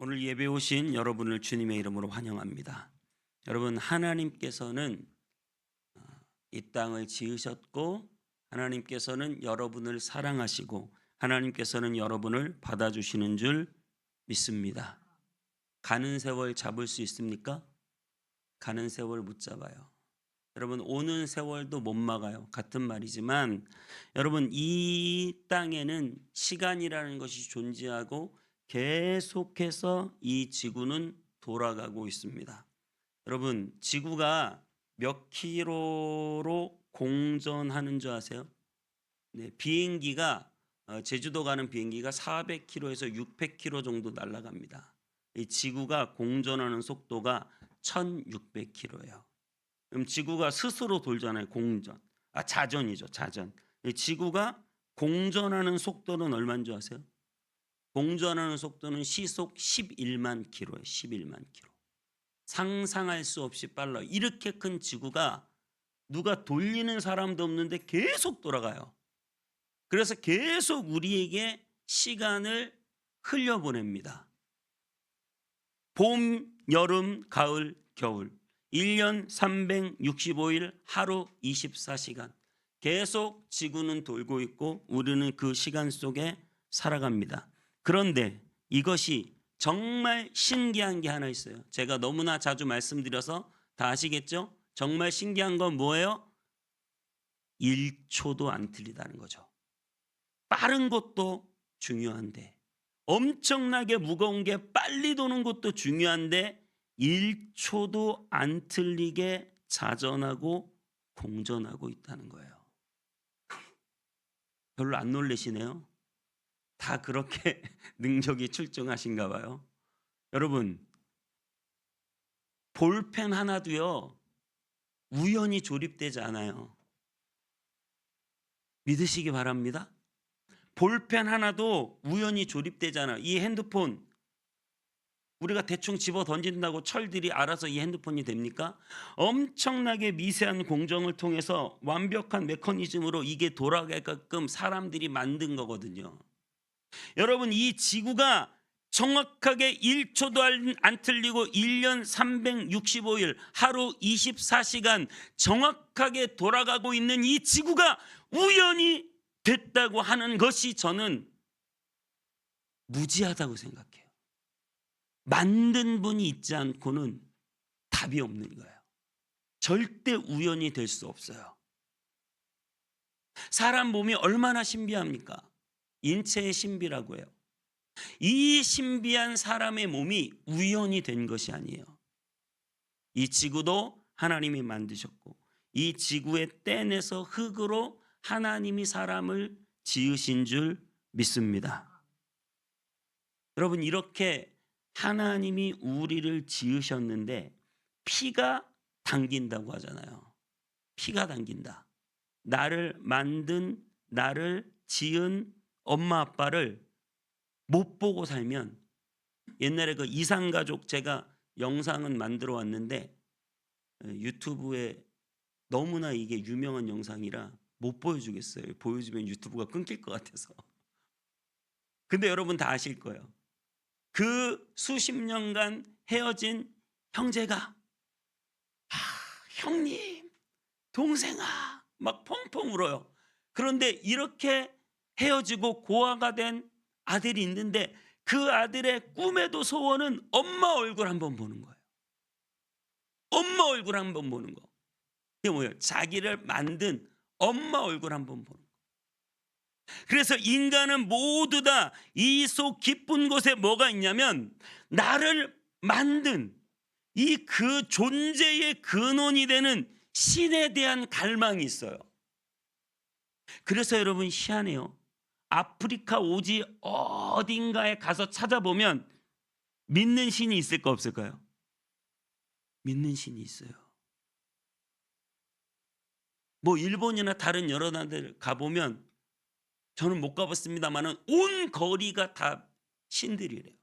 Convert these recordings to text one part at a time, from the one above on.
오늘 예배 오신 여러분을 주님의 이름으로 환영합니다. 여러분, 하나님께서는 이 땅을 지으셨고, 하나님께서는 여러분을 사랑하시고, 하나님께서는 여러분을 받아주시는 줄 믿습니다. 가는 세월 잡을 수 있습니까? 가는 세월 못 잡아요. 여러분, 오는 세월도 못 막아요. 같은 말이지만 여러분, 이 땅에는 시간이라는 것이 존재하고 계속해서 이 지구는 돌아가고 있습니다. 여러분, 지구가 몇 킬로로 공전하는 줄 아세요? 네, 비행기가 제주도 가는 비행기가 400km에서 600km 정도 날아갑니다. 이 지구가 공전하는 속도가 1600km예요. 그럼 지구가 스스로 돌잖아요. 공전. 자전이죠. 자전. 이 지구가 공전하는 속도는 얼마인 줄 아세요? 공전하는 속도는 시속 11만 킬로예요. 11만 킬로. 상상할 수 없이 빨라. 이렇게 큰 지구가 누가 돌리는 사람도 없는데 계속 돌아가요. 그래서 계속 우리에게 시간을 흘려보냅니다. 봄, 여름, 가을, 겨울. 1년 365일 하루 24시간. 계속 지구는 돌고 있고 우리는 그 시간 속에 살아갑니다. 그런데 이것이 정말 신기한 게 하나 있어요. 제가 너무나 자주 말씀드려서 다 아시겠죠? 정말 신기한 건 뭐예요? 1초도 안 틀리다는 거죠. 빠른 것도 중요한데, 엄청나게 무거운 게 빨리 도는 것도 중요한데 1초도 안 틀리게 자전하고 공전하고 있다는 거예요. 별로 안 놀라시네요. 다 그렇게 능력이 출중하신가 봐요. 여러분, 볼펜 하나도요 우연히 조립되지 않아요. 믿으시기 바랍니다. 볼펜 하나도 우연히 조립되지 않아요. 이 핸드폰 우리가 대충 집어 던진다고 철들이 알아서 이 핸드폰이 됩니까? 엄청나게 미세한 공정을 통해서 완벽한 메커니즘으로 이게 돌아가게끔 사람들이 만든 거거든요. 여러분, 이 지구가 정확하게 1초도 안 틀리고 1년 365일 하루 24시간 정확하게 돌아가고 있는 이 지구가 우연히 됐다고 하는 것이 저는 무지하다고 생각해요. 만든 분이 있지 않고는 답이 없는 거예요. 절대 우연이 될 수 없어요. 사람 몸이 얼마나 신비합니까? 인체의 신비라고 해요. 이 신비한 사람의 몸이 우연히 된 것이 아니에요. 이 지구도 하나님이 만드셨고 이 지구의 떼내서 흙으로 하나님이 사람을 지으신 줄 믿습니다. 여러분, 이렇게 하나님이 우리를 지으셨는데 피가 당긴다고 하잖아요. 피가 당긴다. 나를 만든, 나를 지은 엄마 아빠를 못 보고 살면, 옛날에 그 이상가족 제가 영상은 만들어 왔는데 유튜브에 너무나 이게 유명한 영상이라 못 보여주겠어요. 보여주면 유튜브가 끊길 것 같아서. 근데 여러분 다 아실 거예요. 그 수십 년간 헤어진 형제가 형님, 동생아 막 펑펑 울어요. 그런데 이렇게 헤어지고 고아가 된 아들이 있는데 그 아들의 꿈에도 소원은 엄마 얼굴 한번 보는 거예요. 엄마 얼굴 한번 보는 거. 이게 뭐예요? 자기를 만든 엄마 얼굴 한번 보는 거. 그래서 인간은 모두 다 이 속 깊은 곳에 뭐가 있냐면 나를 만든 이 그 존재의 근원이 되는 신에 대한 갈망이 있어요. 그래서 여러분 희한해요. 아프리카 오지 어딘가에 가서 찾아보면 믿는 신이 있을까 없을까요? 믿는 신이 있어요. 뭐 일본이나 다른 여러 나라들 가보면, 저는 못 가봤습니다만은 온 거리가 다 신들이래요.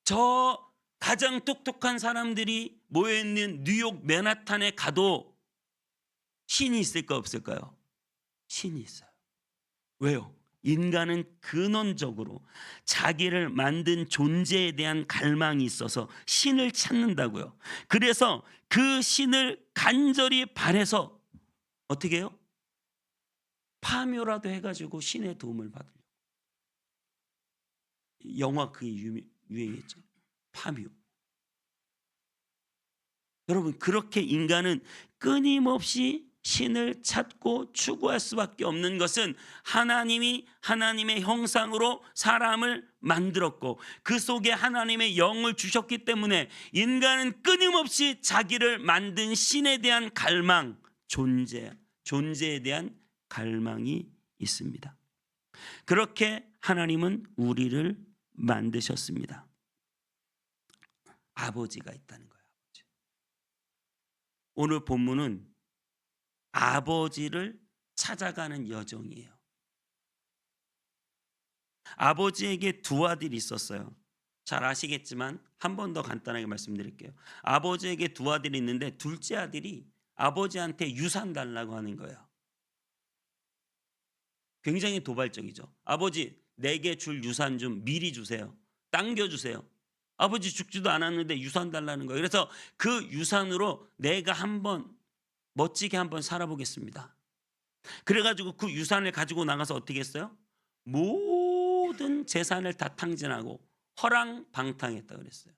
저 가장 똑똑한 사람들이 모여있는 뉴욕 맨하탄에 가도 신이 있을까 없을까요? 신이 있어요. 왜요? 인간은 근원적으로 자기를 만든 존재에 대한 갈망이 있어서 신을 찾는다고요. 그래서 그 신을 간절히 바라서 어떻게 해요? 파묘라도 해가지고 신의 도움을 받으려고. 영화 그게 유행했죠. 파묘. 여러분, 그렇게 인간은 끊임없이 신을 찾고 추구할 수밖에 없는 것은 하나님이 하나님의 형상으로 사람을 만들었고 그 속에 하나님의 영을 주셨기 때문에 인간은 끊임없이 자기를 만든 신에 대한 갈망, 존재에 대한 갈망이 있습니다. 그렇게 하나님은 우리를 만드셨습니다. 아버지가 있다는 거예요. 오늘 본문은 아버지를 찾아가는 여정이에요. 아버지에게 두 아들이 있었어요. 잘 아시겠지만 한 번 더 간단하게 말씀드릴게요. 아버지에게 두 아들이 있는데 둘째 아들이 아버지한테 유산 달라고 하는 거예요. 굉장히 도발적이죠. 아버지, 내게 줄 유산 좀 미리 주세요. 당겨주세요. 아버지 죽지도 않았는데 유산 달라는 거예요. 그래서 그 유산으로 내가 한번 멋지게 한번 살아보겠습니다. 그래가지고 그 유산을 가지고 나가서 어떻게 했어요? 모든 재산을 다 탕진하고 허랑방탕했다 그랬어요.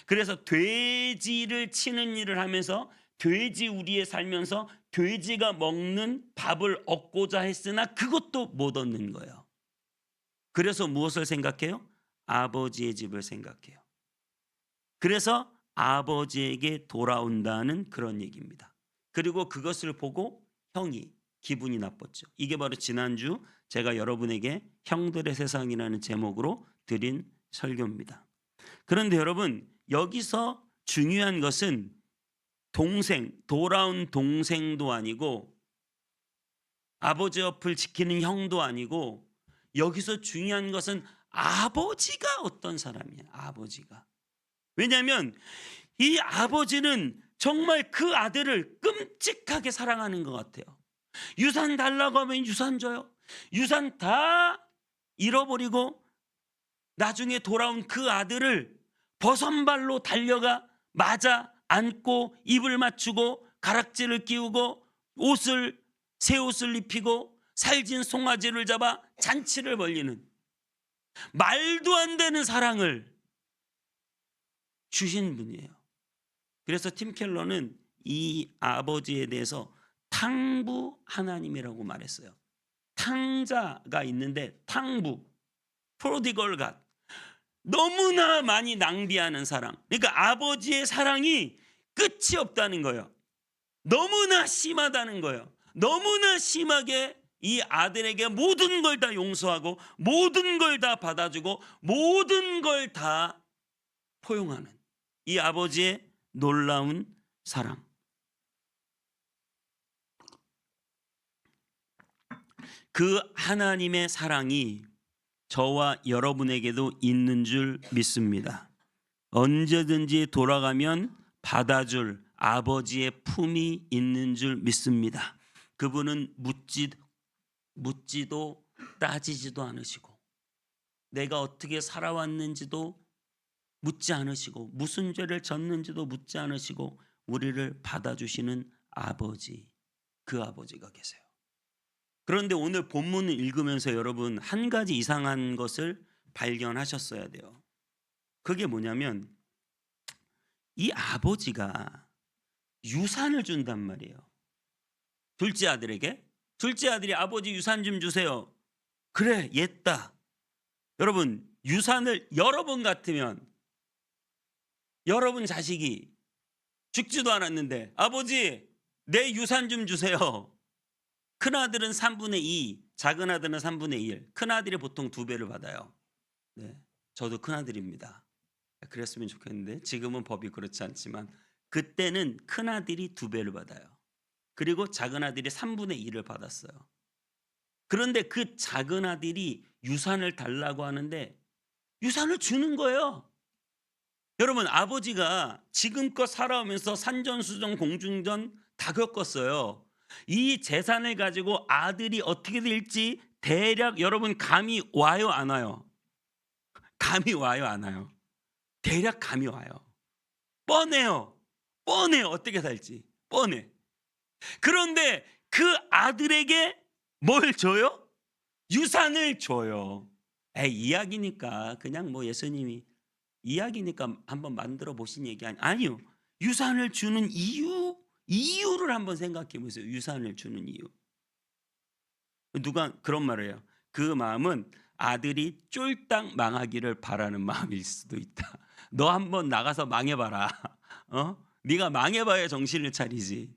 그래서 돼지를 치는 일을 하면서 돼지 우리에 살면서 돼지가 먹는 밥을 얻고자 했으나 그것도 못 얻는 거예요. 그래서 무엇을 생각해요? 아버지의 집을 생각해요. 그래서 아버지에게 돌아온다는 그런 얘기입니다. 그리고 그것을 보고 형이 기분이 나빴죠. 이게 바로 지난주 제가 여러분에게 형들의 세상이라는 제목으로 드린 설교입니다. 그런데 여러분, 여기서 중요한 것은 돌아온 동생도 아니고 아버지 옆을 지키는 형도 아니고 여기서 중요한 것은 아버지가 어떤 사람이에요. 아버지가. 왜냐하면 이 아버지는 정말 그 아들을 끔찍하게 사랑하는 것 같아요. 유산 달라고 하면 유산 줘요. 유산 다 잃어버리고 나중에 돌아온 그 아들을 버선발로 달려가 맞아 안고 입을 맞추고 가락지를 끼우고 새 옷을 입히고 살진 송아지를 잡아 잔치를 벌리는 말도 안 되는 사랑을 주신 분이에요. 그래서 팀 켈러는 이 아버지에 대해서 탕부 하나님이라고 말했어요. 탕자가 있는데 탕부, 프로디걸 갓, 너무나 많이 낭비하는 사랑. 그러니까 아버지의 사랑이 끝이 없다는 거예요. 너무나 심하다는 거예요. 너무나 심하게 이 아들에게 모든 걸 다 용서하고 모든 걸 다 받아주고 모든 걸 다 포용하는 이 아버지의 놀라운 사랑. 그 하나님의 사랑이 저와 여러분에게도 있는 줄 믿습니다. 언제든지 돌아가면 받아줄 아버지의 품이 있는 줄 믿습니다. 그분은 묻지도 따지지도 않으시고 내가 어떻게 살아왔는지도 묻지 않으시고 무슨 죄를 졌는지도 묻지 않으시고 우리를 받아주시는 아버지, 그 아버지가 계세요. 그런데 오늘 본문을 읽으면서 여러분 한 가지 이상한 것을 발견하셨어야 돼요. 그게 뭐냐면 이 아버지가 유산을 준단 말이에요. 둘째 아들에게. 둘째 아들이 아버지 유산 좀 주세요. 그래, 옛다. 여러분, 유산을 여러 번 같으면 여러분 자식이 죽지도 않았는데 아버지 내 유산 좀 주세요. 큰아들은 3분의 2, 작은 아들은 3분의 1. 큰아들이 보통 2배를 받아요. 네, 저도 큰아들입니다. 그랬으면 좋겠는데 지금은 법이 그렇지 않지만 그때는 큰아들이 2배를 받아요. 그리고 작은 아들이 3분의 1을 받았어요. 그런데 그 작은 아들이 유산을 달라고 하는데 유산을 주는 거예요. 여러분, 아버지가 지금껏 살아오면서 산전수전 공중전 다 겪었어요. 이 재산을 가지고 아들이 어떻게 될지 대략 여러분 감이 와요, 안 와요? 감이 와요, 안 와요? 대략 감이 와요. 뻔해요. 뻔해요. 어떻게 살지. 뻔해. 그런데 그 아들에게 뭘 줘요? 유산을 줘요. 에이, 이야기니까 그냥 뭐 예수님이 이야기니까 한번 만들어 보신 얘기 아니요. 유산을 주는 이유를 한번 생각해 보세요. 유산을 주는 이유. 누가 그런 말을 해요. 그 마음은 아들이 쫄딱 망하기를 바라는 마음일 수도 있다. 너 한번 나가서 망해봐라. 네가 망해봐야 정신을 차리지.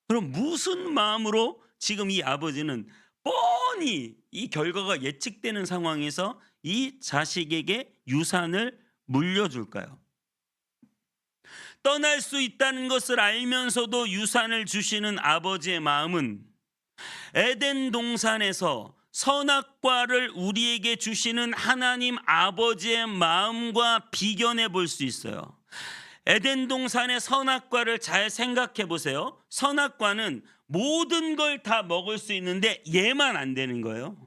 그럼 무슨 마음으로 지금 이 아버지는 뻔히 이 결과가 예측되는 상황에서 이 자식에게 유산을 물려줄까요? 떠날 수 있다는 것을 알면서도 유산을 주시는 아버지의 마음은 에덴 동산에서 선악과를 우리에게 주시는 하나님 아버지의 마음과 비견해 볼 수 있어요. 에덴 동산의 선악과를 잘 생각해 보세요. 선악과는 모든 걸 다 먹을 수 있는데 얘만 안 되는 거예요.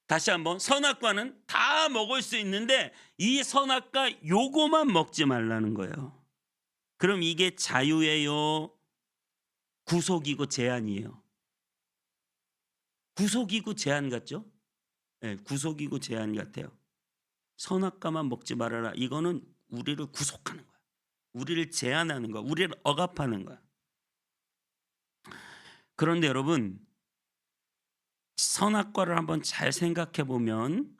다시 한번, 선악과는 다 먹을 수 있는데 이 선악과 요거만 먹지 말라는 거예요. 그럼 이게 자유예요? 구속이고 제한이에요? 구속이고 제한 같죠? 네, 구속이고 제한 같아요. 선악과만 먹지 말아라. 이거는 우리를 구속하는 거야. 우리를 제한하는 거야. 우리를 억압하는 거야. 그런데 여러분, 선악과를 한번 잘 생각해 보면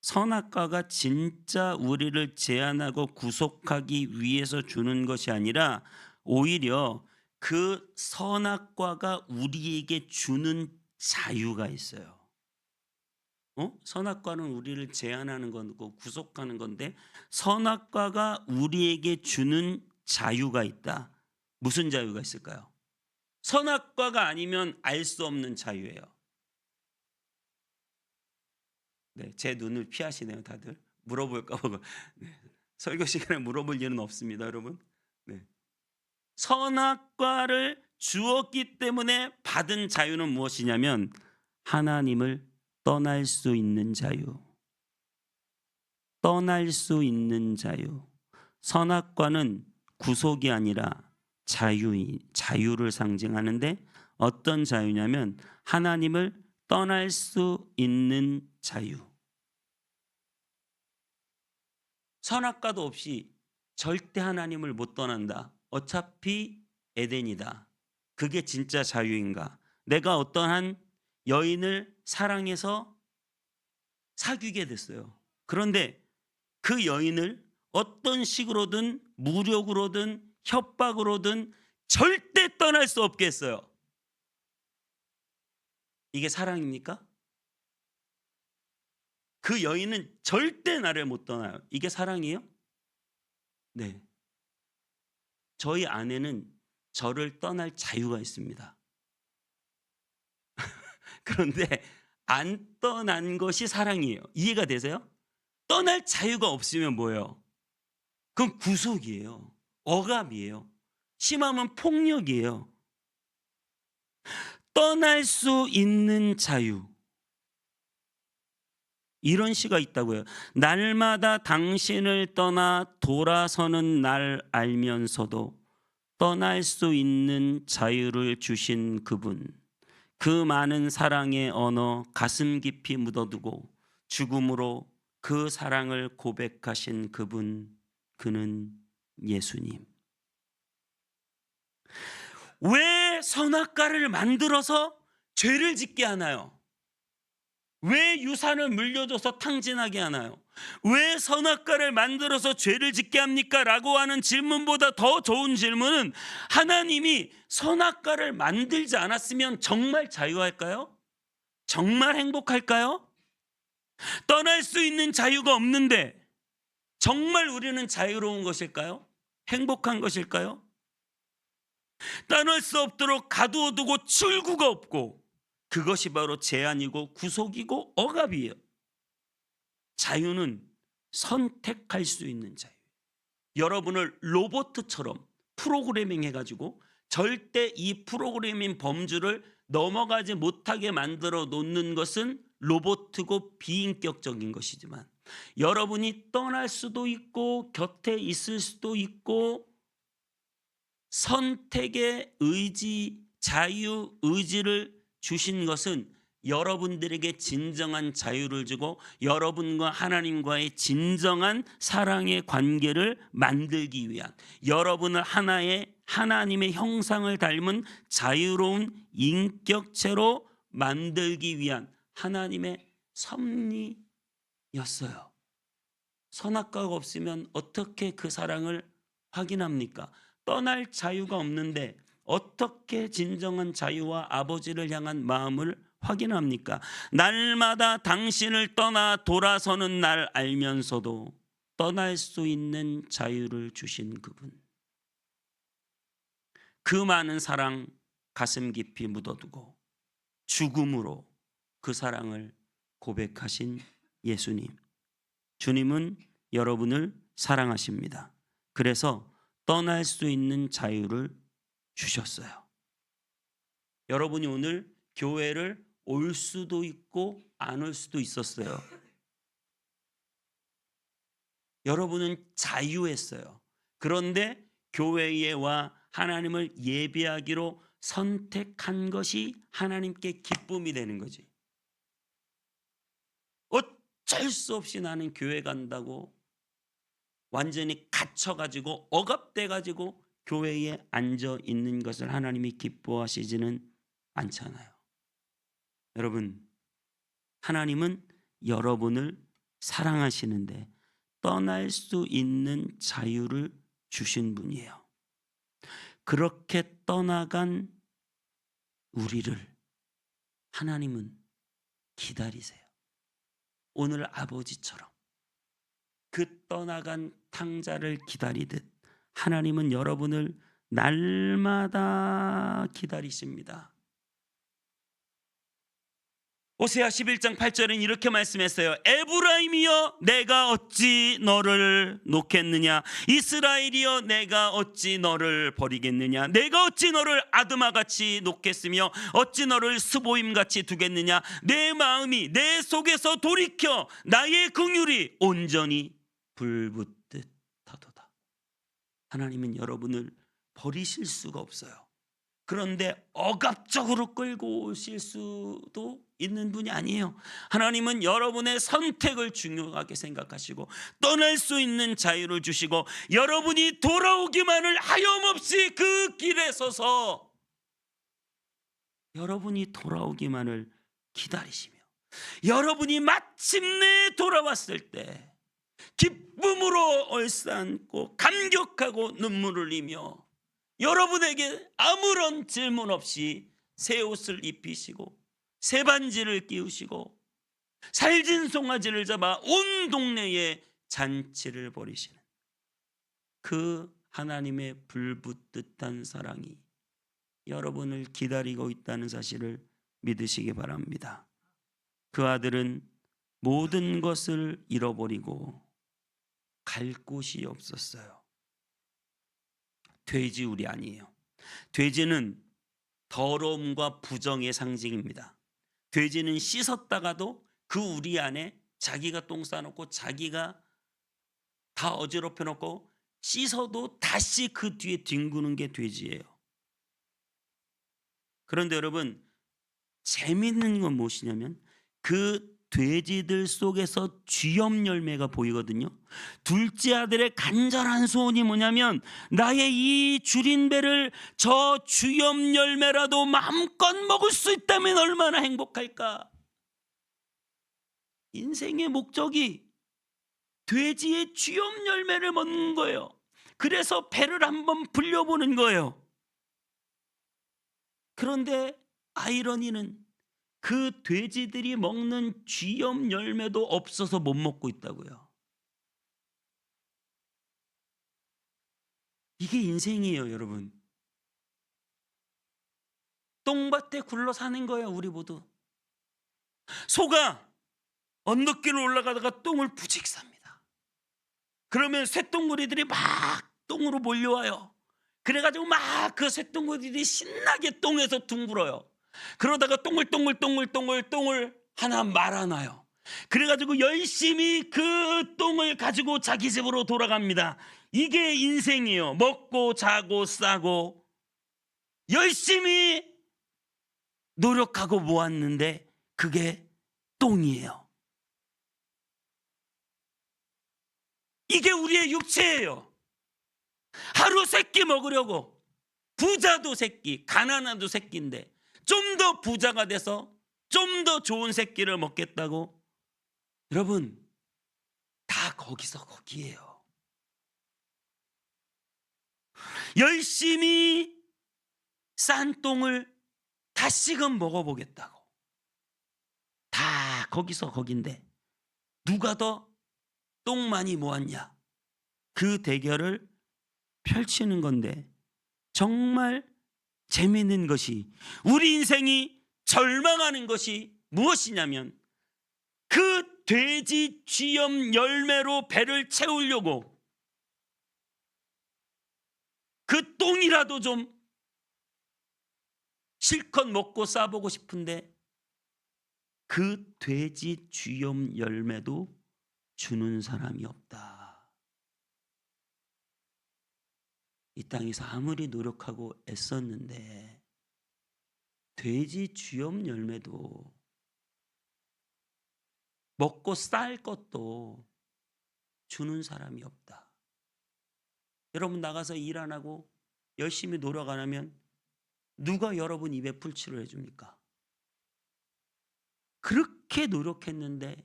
선악과가 진짜 우리를 제한하고 구속하기 위해서 주는 것이 아니라 오히려 그 선악과가 우리에게 주는 자유가 있어요. 선악과는 우리를 제한하는 거고 구속하는 건데 선악과가 우리에게 주는 자유가 있다. 무슨 자유가 있을까요? 선악과가 아니면 알 수 없는 자유예요. 네, 제 눈을 피하시네요, 다들. 물어볼까 보고. 네, 설교 시간에 물어볼 일은 없습니다, 여러분. 네. 선악과를 주었기 때문에 받은 자유는 무엇이냐면 하나님을 떠날 수 있는 자유. 떠날 수 있는 자유. 선악과는 구속이 아니라 자유를 상징하는데 어떤 자유냐면 하나님을 떠날 수 있는 자유. 선악과도 없이 절대 하나님을 못 떠난다. 어차피 에덴이다. 그게 진짜 자유인가? 내가 어떠한 여인을 사랑해서 사귀게 됐어요. 그런데 그 여인을 어떤 식으로든 무력으로든 협박으로든 절대 떠날 수 없게 했어요. 이게 사랑입니까? 그 여인은 절대 나를 못 떠나요. 이게 사랑이에요? 네. 저희 아내는 저를 떠날 자유가 있습니다. 그런데 안 떠난 것이 사랑이에요. 이해가 되세요? 떠날 자유가 없으면 뭐예요? 그건 구속이에요. 억압이에요. 심하면 폭력이에요. 떠날 수 있는 자유. 이런 시가 있다고요. 날마다 당신을 떠나 돌아서는 날 알면서도 떠날 수 있는 자유를 주신 그분. 그 많은 사랑의 언어 가슴 깊이 묻어두고 죽음으로 그 사랑을 고백하신 그분. 그는 예수님. 왜 선악과를 만들어서 죄를 짓게 하나요? 왜 유산을 물려줘서 탕진하게 하나요? 왜 선악과를 만들어서 죄를 짓게 합니까? 라고 하는 질문보다 더 좋은 질문은 하나님이 선악과를 만들지 않았으면 정말 자유할까요? 정말 행복할까요? 떠날 수 있는 자유가 없는데 정말 우리는 자유로운 것일까요? 행복한 것일까요? 떠날 수 없도록 가두어두고 출구가 없고 그것이 바로 제한이고 구속이고 억압이에요. 자유는 선택할 수 있는 자유. 여러분을 로봇처럼 프로그래밍 해가지고 절대 이 프로그래밍 범주를 넘어가지 못하게 만들어 놓는 것은 로봇이고 비인격적인 것이지만, 여러분이 떠날 수도 있고 곁에 있을 수도 있고 선택의 의지, 자유 의지를 주신 것은 여러분들에게 진정한 자유를 주고 여러분과 하나님과의 진정한 사랑의 관계를 만들기 위한, 여러분을 하나의 하나님의 형상을 닮은 자유로운 인격체로 만들기 위한 하나님의 섭리였어요. 선악과가 없으면 어떻게 그 사랑을 확인합니까? 떠날 자유가 없는데 어떻게 진정한 자유와 아버지를 향한 마음을 확인합니까? 날마다 당신을 떠나 돌아서는 날 알면서도 떠날 수 있는 자유를 주신 그분, 그 많은 사랑 가슴 깊이 묻어두고 죽음으로 그 사랑을 고백하신 예수님. 주님은 여러분을 사랑하십니다. 그래서 떠날 수 있는 자유를 주셨어요. 여러분이 오늘 교회를 올 수도 있고 안 올 수도 있었어요. 여러분은 자유했어요. 그런데 교회에 와 하나님을 예배하기로 선택한 것이 하나님께 기쁨이 되는 거지. 어쩔 수 없이 나는 교회 간다고 완전히 갇혀가지고 억압돼가지고 교회에 앉아 있는 것을 하나님이 기뻐하시지는 않잖아요. 여러분, 하나님은 여러분을 사랑하시는데 떠날 수 있는 자유를 주신 분이에요. 그렇게 떠나간 우리를 하나님은 기다리세요. 오늘 아버지처럼 그 떠나간 탕자를 기다리듯 하나님은 여러분을 날마다 기다리십니다. 호세아 11장 8절은 이렇게 말씀했어요. 에브라임이여 내가 어찌 너를 놓겠느냐, 이스라엘이여 내가 어찌 너를 버리겠느냐, 내가 어찌 너를 아드마같이 놓겠으며 어찌 너를 스보임같이 두겠느냐, 내 마음이 내 속에서 돌이켜 나의 긍휼이 온전히 불붙듯 하도다. 하나님은 여러분을 버리실 수가 없어요. 그런데 억압적으로 끌고 오실 수도 있는 분이 아니에요. 하나님은 여러분의 선택을 중요하게 생각하시고 떠날 수 있는 자유를 주시고 여러분이 돌아오기만을 하염없이 그 길에 서서 여러분이 돌아오기만을 기다리시며 여러분이 마침내 돌아왔을 때 기쁨으로 얼싸안고 감격하고 눈물을 흘리며 여러분에게 아무런 질문 없이 새 옷을 입히시고 새 반지를 끼우시고 살진 송아지를 잡아 온 동네에 잔치를 벌이시는 그 하나님의 불붙듯한 사랑이 여러분을 기다리고 있다는 사실을 믿으시기 바랍니다. 그 아들은 모든 것을 잃어버리고 갈 곳이 없었어요. 돼지우리 아니에요. 돼지는 더러움과 부정의 상징입니다. 돼지는 씻었다가도 그 우리 안에 자기가 똥 싸놓고 자기가 다 어지럽혀 놓고 씻어도 다시 그 뒤에 뒹구는 게 돼지예요. 그런데 여러분, 재밌는 건 무엇이냐면 그 돼지들 속에서 쥐염 열매가 보이거든요. 둘째 아들의 간절한 소원이 뭐냐면 나의 이 줄인 배를 저 쥐염 열매라도 마음껏 먹을 수 있다면 얼마나 행복할까. 인생의 목적이 돼지의 쥐염 열매를 먹는 거예요. 그래서 배를 한번 불려보는 거예요. 그런데 아이러니는 그 돼지들이 먹는 쥐염 열매도 없어서 못 먹고 있다고요. 이게 인생이에요, 여러분. 똥밭에 굴러 사는 거예요, 우리 모두. 소가 언덕길을 올라가다가 똥을 부직 쌉니다. 그러면 쇳덩어리들이 막 똥으로 몰려와요. 그래가지고 막 그 쇳덩어리들이 신나게 똥에서 둥글어요. 그러다가 똥을 하나 말아놔요. 그래가지고 열심히 그 똥을 가지고 자기 집으로 돌아갑니다. 이게 인생이에요. 먹고 자고 싸고 열심히 노력하고 모았는데 그게 똥이에요. 이게 우리의 육체예요. 하루 세 끼 먹으려고 부자도 새끼, 가난한도 새끼인데 좀 더 부자가 돼서 좀 더 좋은 새끼를 먹겠다고, 여러분 다 거기서 거기에요. 열심히 싼 똥을 다시금 먹어보겠다고, 다 거기서 거긴데 누가 더 똥 많이 모았냐, 그 대결을 펼치는 건데, 정말 재미있는 것이, 우리 인생이 절망하는 것이 무엇이냐면 그 돼지 쥐염 열매로 배를 채우려고 그 똥이라도 좀 실컷 먹고 싸보고 싶은데 그 돼지 쥐염 열매도 주는 사람이 없다. 이 땅에서 아무리 노력하고 애썼는데 돼지 쥐염 열매도, 먹고 쌀 것도 주는 사람이 없다. 여러분 나가서 일 안 하고 열심히 노력 안 하면 누가 여러분 입에 풀칠을 해줍니까? 그렇게 노력했는데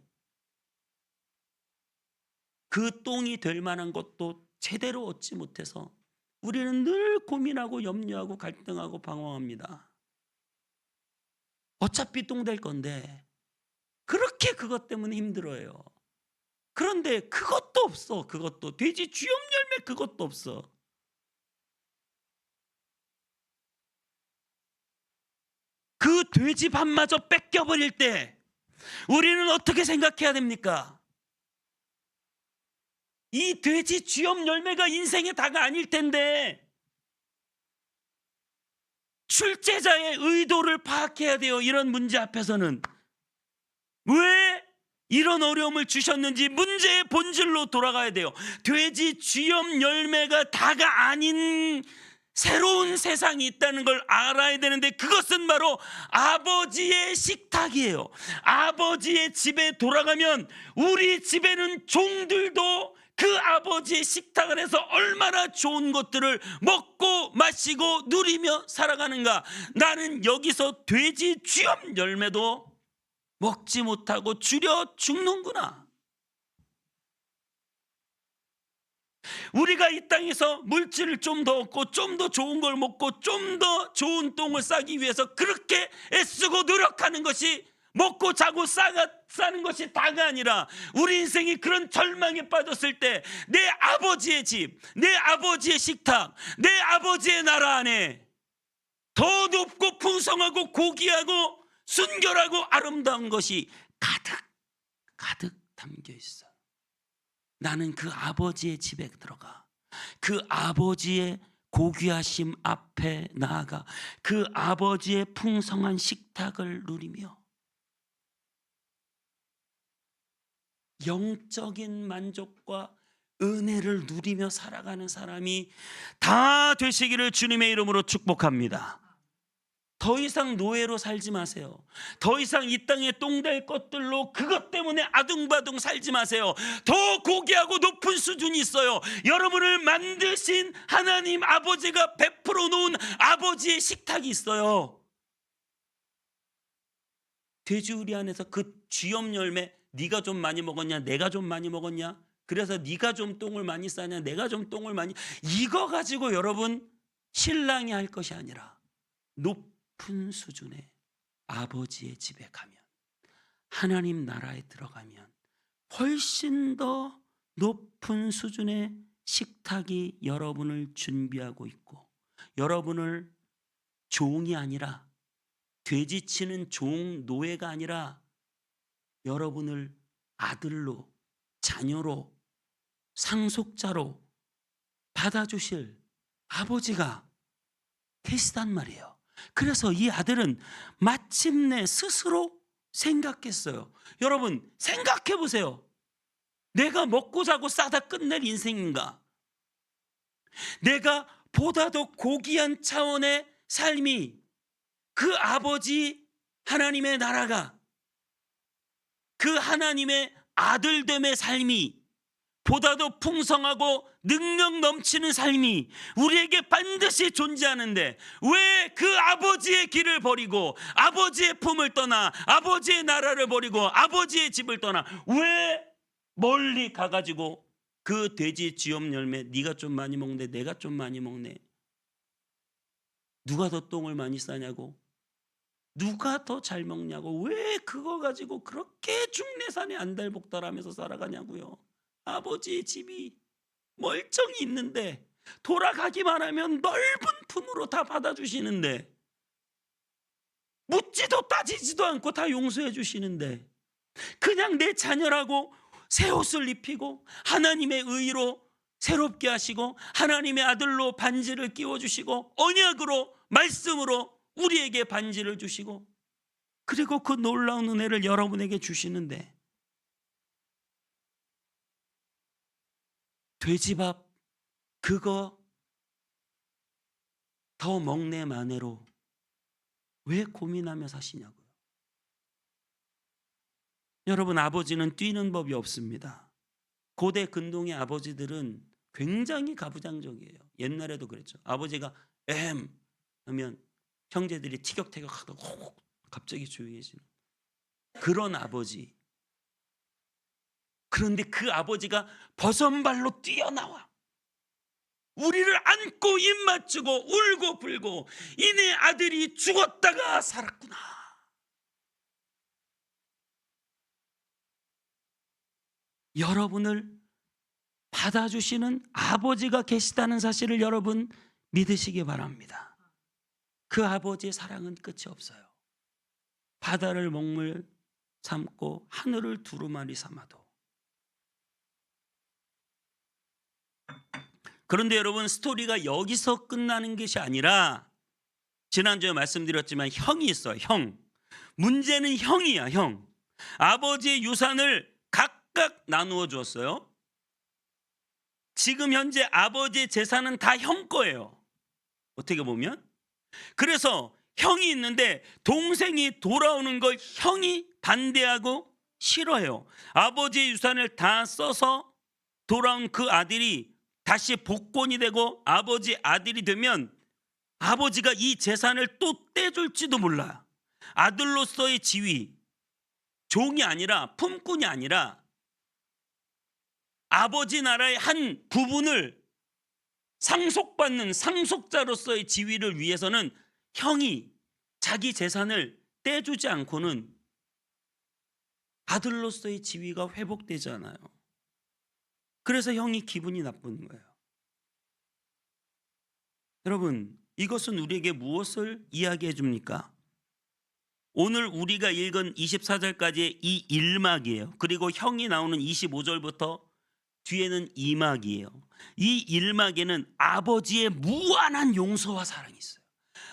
그 똥이 될 만한 것도 제대로 얻지 못해서 우리는 늘 고민하고 염려하고 갈등하고 방황합니다. 어차피 똥 될 건데 그렇게 그것 때문에 힘들어요. 그런데 그것도 없어. 그것도 돼지 쥐염 열매 그것도 없어. 그 돼지 밥마저 뺏겨버릴 때 우리는 어떻게 생각해야 됩니까? 이 돼지 쥐염 열매가 인생의 다가 아닐 텐데 출제자의 의도를 파악해야 돼요. 이런 문제 앞에서는 왜 이런 어려움을 주셨는지 문제의 본질로 돌아가야 돼요. 돼지 쥐염 열매가 다가 아닌 새로운 세상이 있다는 걸 알아야 되는데, 그것은 바로 아버지의 식탁이에요. 아버지의 집에 돌아가면 우리 집에는 종들도 그 아버지의 식탁 안에서 얼마나 좋은 것들을 먹고 마시고 누리며 살아가는가. 나는 여기서 돼지 쥐염 열매도 먹지 못하고 줄여 죽는구나. 우리가 이 땅에서 물질을 좀 더 얻고 좀 더 좋은 걸 먹고 좀 더 좋은 똥을 싸기 위해서 그렇게 애쓰고 노력하는 것이, 먹고 자고 싸는 것이 다가 아니라, 우리 인생이 그런 절망에 빠졌을 때 내 아버지의 집, 내 아버지의 식탁, 내 아버지의 나라 안에 더 높고 풍성하고 고귀하고 순결하고 아름다운 것이 가득 담겨 있어. 나는 그 아버지의 집에 들어가 그 아버지의 고귀하심 앞에 나아가 그 아버지의 풍성한 식탁을 누리며 영적인 만족과 은혜를 누리며 살아가는 사람이 다 되시기를 주님의 이름으로 축복합니다. 더 이상 노예로 살지 마세요. 더 이상 이 땅에 똥될 것들로 그것 때문에 아둥바둥 살지 마세요. 더 고귀하고 높은 수준이 있어요. 여러분을 만드신 하나님 아버지가 베풀어 놓은 아버지의 식탁이 있어요. 돼지우리 안에서 그 쥐염 열매, 네가 좀 많이 먹었냐, 내가 좀 많이 먹었냐, 그래서 네가 좀 똥을 많이 싸냐, 내가 좀 똥을 많이, 이거 가지고 여러분 신랑이 할 것이 아니라 높은 수준의 아버지의 집에 가면, 하나님 나라에 들어가면 훨씬 더 높은 수준의 식탁이 여러분을 준비하고 있고, 여러분을 종이 아니라, 돼지치는 종 노예가 아니라 여러분을 아들로, 자녀로, 상속자로 받아주실 아버지가 계시단 말이에요. 그래서 이 아들은 마침내 스스로 생각했어요. 여러분 생각해 보세요. 내가 먹고 자고 싸다 끝낼 인생인가? 내가 보다 더 고귀한 차원의 삶이, 그 아버지 하나님의 나라가, 그 하나님의 아들됨의 삶이 보다 더 풍성하고 능력 넘치는 삶이 우리에게 반드시 존재하는데, 왜 그 아버지의 길을 버리고 아버지의 품을 떠나 아버지의 나라를 버리고 아버지의 집을 떠나 왜 멀리 가가지고 그 돼지 쥐염 열매, 네가 좀 많이 먹네, 내가 좀 많이 먹네, 누가 더 똥을 많이 싸냐고, 누가 더 잘 먹냐고, 왜 그거 가지고 그렇게 중내산에 안달복달하면서 살아가냐고요. 아버지의 집이 멀쩡히 있는데, 돌아가기만 하면 넓은 품으로 다 받아주시는데, 묻지도 따지지도 않고 다 용서해 주시는데, 그냥 내 자녀라고 새 옷을 입히고 하나님의 의로 새롭게 하시고 하나님의 아들로 반지를 끼워주시고 언약으로 말씀으로 우리에게 반지를 주시고, 그리고 그 놀라운 은혜를 여러분에게 주시는데, 돼지밥 그거 더 먹네 마네로 왜 고민하며 사시냐고요. 여러분, 아버지는 뛰는 법이 없습니다. 고대 근동의 아버지들은 굉장히 가부장적이에요. 옛날에도 그랬죠. 아버지가 하면 형제들이 티격태격 하다가 갑자기 조용해지는 그런 아버지. 그런데 그 아버지가 버선발로 뛰어나와 우리를 안고 입 맞추고 울고 불고, 이내 아들이 죽었다가 살았구나. 여러분을 받아주시는 아버지가 계시다는 사실을 여러분 믿으시기 바랍니다. 그 아버지의 사랑은 끝이 없어요. 바다를 먹물 삼고 하늘을 두루마리 삼아도. 그런데 여러분, 스토리가 여기서 끝나는 것이 아니라, 지난주에 말씀드렸지만 형이 있어요. 형. 문제는 형이야. 형. 아버지의 유산을 각각 나누어 주었어요. 지금 현재 아버지의 재산은 다 형 거예요. 어떻게 보면. 그래서 형이 있는데 동생이 돌아오는 걸 형이 반대하고 싫어해요. 아버지의 유산을 다 써서 돌아온 그 아들이 다시 복권이 되고 아버지 아들이 되면 아버지가 이 재산을 또 떼줄지도 몰라. 아들로서의 지위, 종이 아니라, 품꾼이 아니라 아버지 나라의 한 부분을 상속받는 상속자로서의 지위를 위해서는 형이 자기 재산을 떼주지 않고는 아들로서의 지위가 회복되지 않아요. 그래서 형이 기분이 나쁜 거예요. 여러분, 이것은 우리에게 무엇을 이야기해 줍니까? 오늘 우리가 읽은 24절까지의 이 1막이에요. 그리고 형이 나오는 25절부터 뒤에는 2막이에요. 이 1막에는 아버지의 무한한 용서와 사랑이 있어요.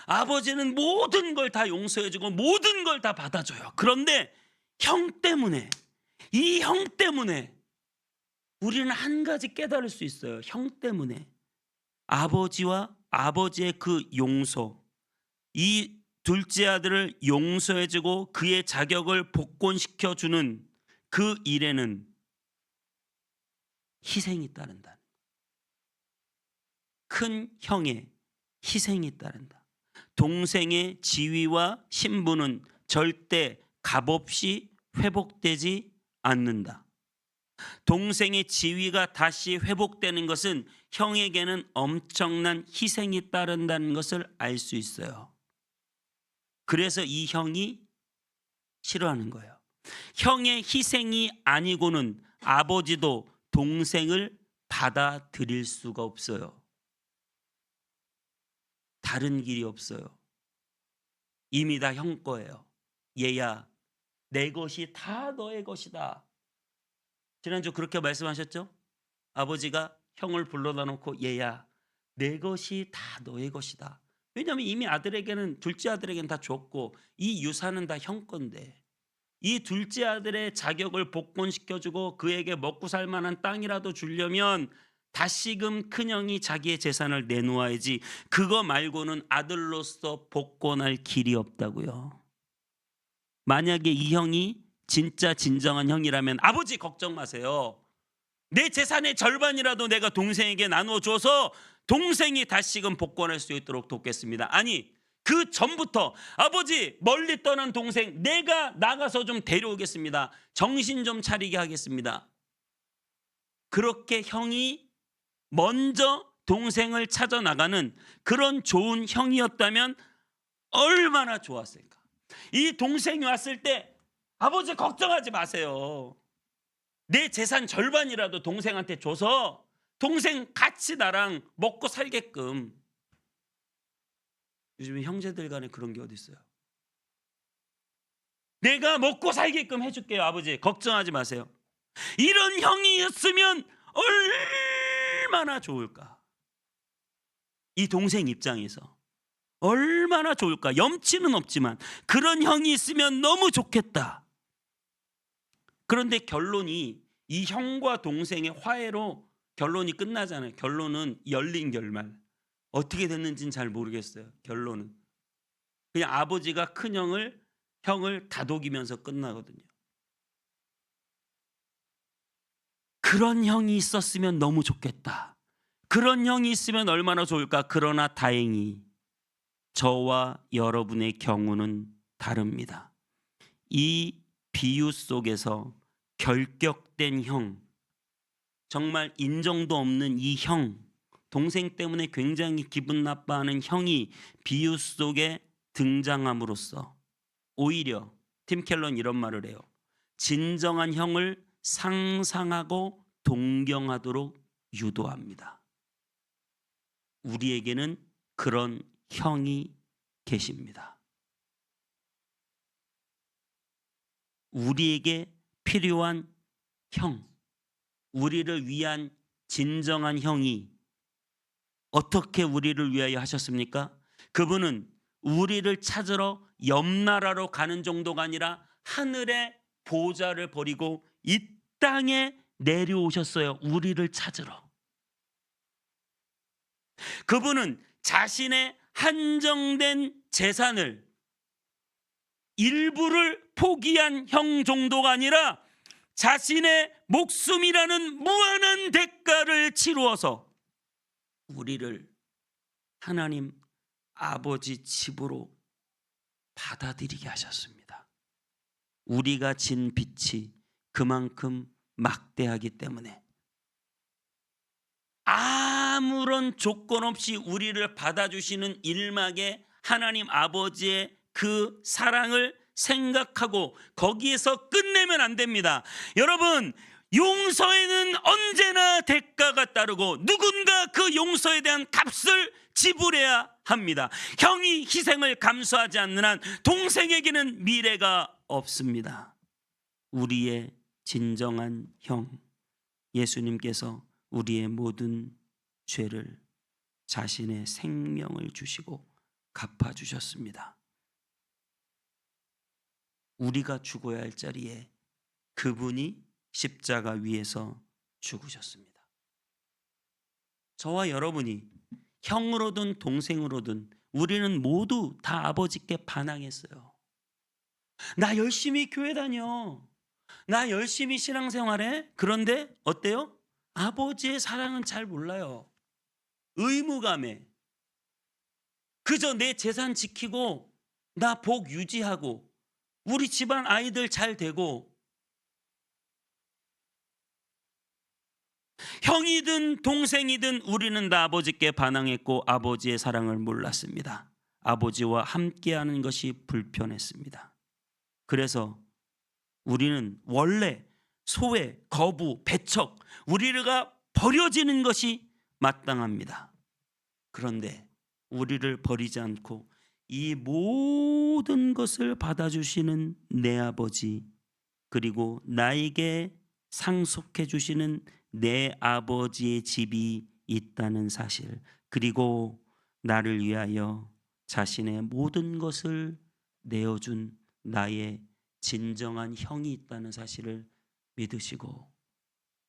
아버지는 모든 걸 다 용서해주고 모든 걸 다 받아줘요. 그런데 형 때문에, 이 형 때문에 우리는 한 가지 깨달을 수 있어요. 형 때문에 아버지와 아버지의 그 용서, 이 둘째 아들을 용서해주고 그의 자격을 복권시켜주는 그 일에는 희생이 따른다. 큰 형의 희생이 따른다. 동생의 지위와 신분은 절대 값없이 회복되지 않는다. 동생의 지위가 다시 회복되는 것은 형에게는 엄청난 희생이 따른다는 것을 알 수 있어요. 그래서 이 형이 싫어하는 거예요. 형의 희생이 아니고는 아버지도 동생을 받아들일 수가 없어요. 다른 길이 없어요. 이미 다 형 거예요. 얘야, 내 것이 다 너의 것이다. 지난주 그렇게 말씀하셨죠? 아버지가 형을 불러다 놓고 얘야, 내 것이 다 너의 것이다. 왜냐하면 이미 아들에게는 둘째 아들에게는 다 줬고 이 유산은 다 형 건데 이 둘째 아들의 자격을 복권시켜주고 그에게 먹고 살 만한 땅이라도 주려면 다시금 큰형이 자기의 재산을 내놓아야지. 그거 말고는 아들로서 복권할 길이 없다고요. 만약에 이 형이 진짜 진정한 형이라면 아버지 걱정 마세요. 내 재산의 절반이라도 내가 동생에게 나눠줘서 동생이 다시금 복권할 수 있도록 돕겠습니다. 아니 그 전부터 아버지 멀리 떠난 동생 내가 나가서 좀 데려오겠습니다. 정신 좀 차리게 하겠습니다. 그렇게 형이 먼저 동생을 찾아 나가는 그런 좋은 형이었다면 얼마나 좋았을까. 이 동생이 왔을 때 아버지 걱정하지 마세요. 내 재산 절반이라도 동생한테 줘서 동생 같이 나랑 먹고 살게끔. 요즘에 형제들 간에 그런 게 어디 있어요. 내가 먹고 살게끔 해줄게요. 아버지 걱정하지 마세요. 이런 형이었으면 얼마나 좋을까. 이 동생 입장에서 얼마나 좋을까. 염치는 없지만 그런 형이 있으면 너무 좋겠다. 그런데 결론이 이 형과 동생의 화해로 결론이 끝나잖아요. 결론은 열린 결말. 어떻게 됐는지는 잘 모르겠어요. 결론은 그냥 아버지가 큰 형을 다독이면서 끝나거든요. 그런 형이 있었으면 너무 좋겠다. 그런 형이 있으면 얼마나 좋을까. 그러나 다행히 저와 여러분의 경우는 다릅니다. 이 비유 속에서 결격된 형, 정말 인정도 없는 이 형, 동생 때문에 굉장히 기분 나빠하는 형이 비유 속에 등장함으로써 오히려 팀 켈러는 이런 말을 해요. 진정한 형을 상상하고 동경하도록 유도합니다. 우리에게는 그런 형이 계십니다. 우리에게 필요한 형, 우리를 위한 진정한 형이 어떻게 우리를 위하여 하셨습니까? 그분은 우리를 찾으러 옆 나라로 가는 정도가 아니라 하늘의 보좌를 버리고 이 땅에 내려오셨어요. 우리를 찾으러. 그분은 자신의 한정된 재산을 일부를 포기한 형 정도가 아니라 자신의 목숨이라는 무한한 대가를 치루어서 우리를 하나님 아버지 집으로 받아들이게 하셨습니다. 우리가 진 빚이 그만큼 막대하기 때문에 아무런 조건 없이 우리를 받아주시는 일막에 하나님 아버지의 그 사랑을 생각하고 거기에서 끝내면 안 됩니다. 여러분, 용서에는 언제나 대가가 따르고 누군가 그 용서에 대한 값을 지불해야 합니다. 형이 희생을 감수하지 않는 한 동생에게는 미래가 없습니다. 우리의 진정한 형 예수님께서 우리의 모든 죄를 자신의 생명을 주시고 갚아주셨습니다. 우리가 죽어야 할 자리에 그분이 십자가 위에서 죽으셨습니다. 저와 여러분이 형으로든 동생으로든 우리는 모두 다 아버지께 반항했어요. 나 열심히 교회 다녀. 나 열심히 신앙생활해. 그런데 어때요? 아버지의 사랑은 잘 몰라요. 의무감에 그저 내 재산 지키고 나 복 유지하고 우리 집안 아이들 잘 되고 형이든 동생이든 우리는 다 아버지께 반항했고 아버지의 사랑을 몰랐습니다. 아버지와 함께하는 것이 불편했습니다. 그래서 우리는 원래 소외, 거부, 배척, 우리가 버려지는 것이 마땅합니다. 그런데 우리를 버리지 않고 이 모든 것을 받아주시는 내 아버지, 그리고 나에게 상속해 주시는 내 아버지의 집이 있다는 사실, 그리고 나를 위하여 자신의 모든 것을 내어준 나의 진정한 형이 있다는 사실을 믿으시고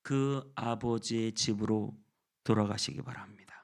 그 아버지의 집으로 돌아가시기 바랍니다.